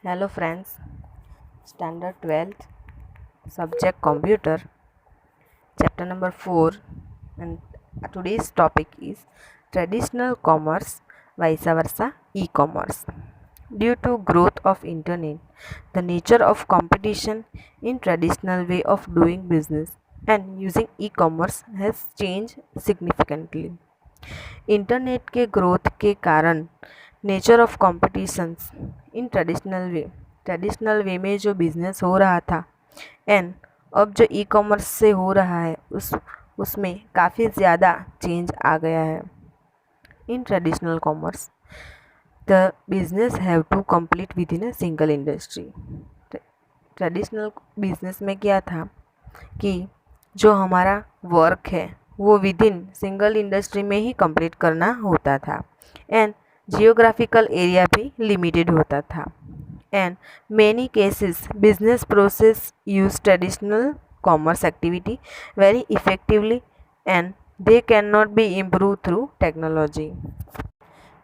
Hello friends, Standard 12th, Subject Computer, Chapter number 4, and today's topic is Traditional Commerce, vice versa, E-commerce. Due to growth of internet, the nature of competition in traditional way of doing business and using e-commerce has changed significantly. Internet के growth के कारण nature of competitions in traditional way में जो business हो रहा था and अब जो ई कॉमर्स से हो रहा है उसमें काफ़ी ज़्यादा चेंज आ गया है. In traditional commerce the business have to complete with in a single industry. Traditional business में क्या था कि जो हमारा वर्क है वो विद इन सिंगल इंडस्ट्री में ही कंप्लीट करना होता था एंड जियोग्राफिकल एरिया भी लिमिटेड होता था. And many cases business process use traditional commerce activity very effectively and they can not be improve through technology.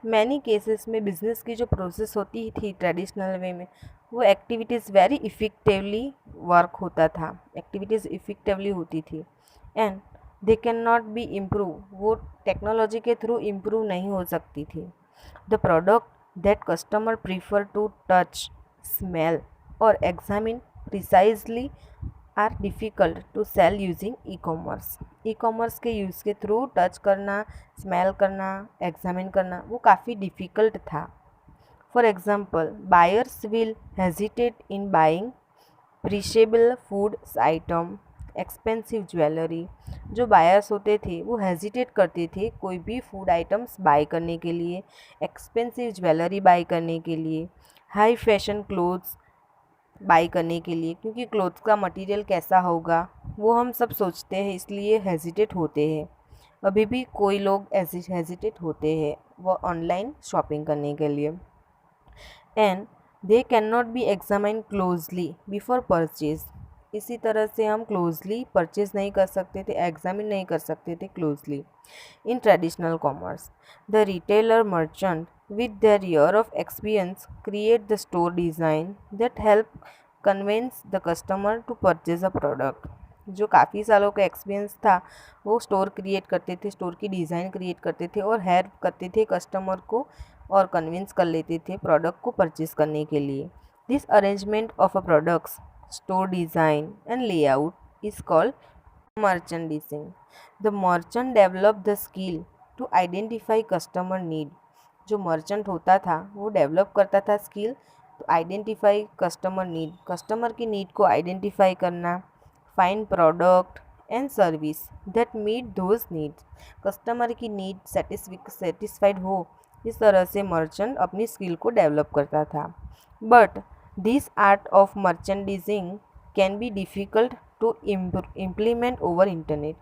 Many cases में बिजनेस की जो प्रोसेस होती थी ट्रेडिशनल वे में वो एक्टिविटीज़ वेरी इफेक्टिवली वर्क होता था, एक्टिविटीज़ इफेक्टिवली होती थी and they can not be improve, वो टेक्नोलॉजी के थ्रू इम्प्रूव नहीं हो सकती थी. The product that customer prefer to touch, smell और examine precisely are difficult to sell using e commerce. E commerce के यूज़ के थ्रू टच करना, स्मेल करना, एग्जामिन करना वो काफ़ी डिफ़िकल्ट था. For example, buyers will hesitate in buying perishable food item, expensive jewellery. जो बायर्स होते थे वो हेजिटेट करते थे कोई भी फूड आइटम्स बाय करने के लिए, एक्सपेंसिव ज्वेलरी बाय करने के लिए, हाई फैशन क्लोथ्स बाय करने के लिए, क्योंकि क्लोथ्स का मटेरियल कैसा होगा वो हम सब सोचते हैं, इसलिए हेजिटेट होते हैं. अभी भी कोई लोग हेजिटेट होते हैं वो ऑनलाइन शॉपिंग करने के लिए. And they can not B examine closely before purchase. इसी तरह से हम क्लोजली परचेज नहीं कर सकते थे, एग्जामिन नहीं कर सकते थे closely. In traditional commerce the retailer merchant with their year of experience create the store design that help convince the customer to purchase a product. जो काफ़ी सालों का एक्सपीरियंस था वो स्टोर क्रिएट करते थे, स्टोर की डिज़ाइन क्रिएट करते थे और हेल्प करते थे कस्टमर को और कन्विंस कर लेते थे प्रोडक्ट को परचेज करने के लिए. This arrangement of a products, store design and layout is called merchandising. The merchant develop the skill to identify customer need. जो मर्चेंट होता था वो डेवलप करता था skill to identify customer need, customer की नीड को आइडेंटिफाई करना, find product and service that meet those needs. Customer की नीड सेटिस्फाइड हो, इस तरह से मर्चेंट अपनी स्किल को डेवलप करता था. But this art of merchandising can be difficult to implement over internet.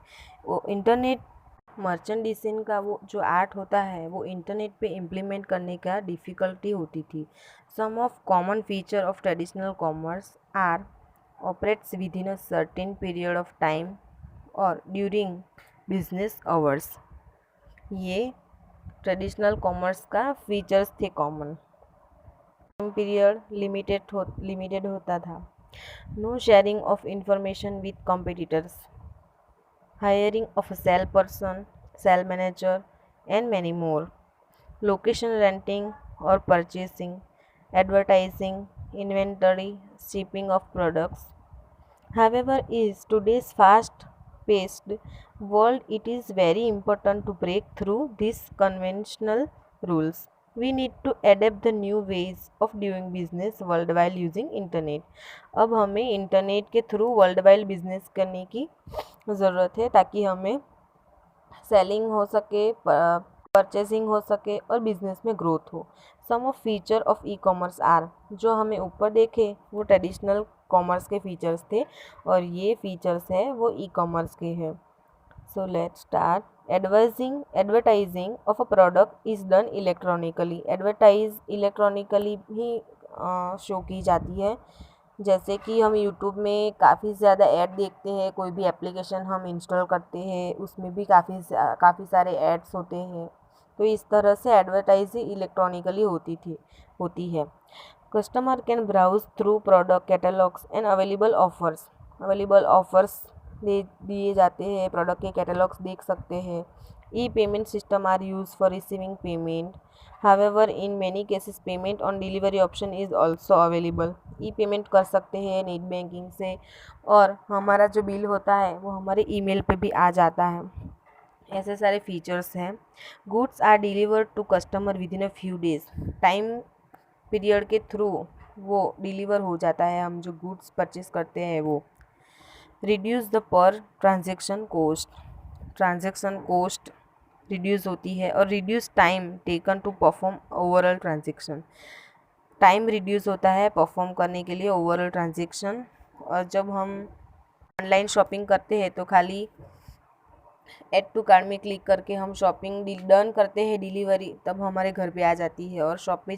Internet merchandising का वो जो आर्ट होता है वो इंटरनेट पे इम्प्लीमेंट करने का डिफ़िकल्टी होती थी. Some of common feature of traditional commerce are operates with in a certain period of time और ड्यूरिंग बिजनेस आवर्स. ये ट्रेडिशनल कॉमर्स का फीचर्स थे कॉमन. टाइम पीरियड लिमिटेड होता था. No sharing of information with competitors, hiring of a salesperson, sale manager, and many more. Location renting or purchasing, advertising, inventory, shipping of products. However, is today's fast-paced world, it is very important to break through these conventional rules. We need to adapt the new ways of doing business worldwide using internet. अब हमें internet के through world wide business करने की ज़रूरत है ताकि हमें selling हो सके, परचेजिंग हो सके और बिजनेस में ग्रोथ हो. Some of feature of e commerce are, जो हमें ऊपर देखे वो ट्रेडिशनल कॉमर्स के फीचर्स थे और ये फीचर्स है वो ई कॉमर्स के हैं. So let's start. Advertising of a product is done electronically. Advertise electronically he show की जाती है. जैसे कि हम यूट्यूब में काफ़ी ज़्यादा ऐड देखते हैं, कोई भी एप्लीकेशन हम इंस्टॉल करते हैं उसमें भी काफ़ी सारे ऐड्स होते हैं. तो इस तरह से एडवर्टाइजिंग इलेक्ट्रॉनिकली होती है. Customer can browse through product catalogs and available offers दिए जाते हैं, प्रोडक्ट के कैटलॉग्स देख सकते हैं। E payment system are use for receiving payment, however in many cases payment on delivery option is also available. E payment कर सकते हैं नेट बैंकिंग से, और हमारा जो बिल होता है वो हमारे ईमेल पे भी आ जाता है। ऐसे सारे फीचर्स हैं। Goods are delivered to customer with in a few days, time period के थ्रू वो डिलीवर हो जाता है, हम जो गुड्स परचेज करते हैं वो। Reduce the per transaction cost reduce होती है, और reduce time taken to perform overall transaction, time reduce होता है परफॉर्म करने के लिए ओवरऑल ट्रांजेक्शन। और जब हम ऑनलाइन शॉपिंग करते हैं तो खाली ऐड टू कार्ट में क्लिक करके हम शॉपिंग डन करते हैं, डिलीवरी तब हमारे घर पे आ जाती है, और शॉप पे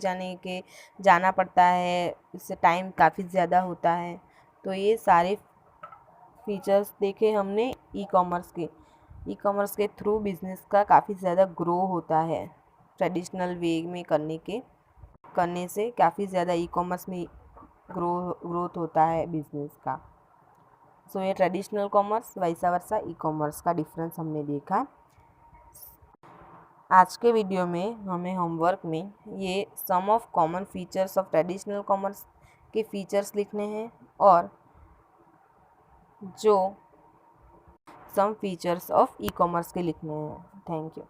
जाना पड़ता है, इससे टाइम काफ़ी ज़्यादा होता है। तो ये सारे फीचर्स देखे हमने ई कॉमर्स के थ्रू बिजनेस का काफ़ी ज़्यादा ग्रो होता है। ट्रेडिशनल वे में करने से काफ़ी ज़्यादा ई कॉमर्स में ग्रोथ होता है बिजनेस का। सो ये ट्रेडिशनल कॉमर्स वैसा वर्सा ई कॉमर्स का डिफरेंस हमने देखा। आज के वीडियो में हमें होमवर्क में ये some of common features of traditional commerce के फीचर्स लिखने हैं, और जो some features of e commerce के लिखने हैं। Thank you.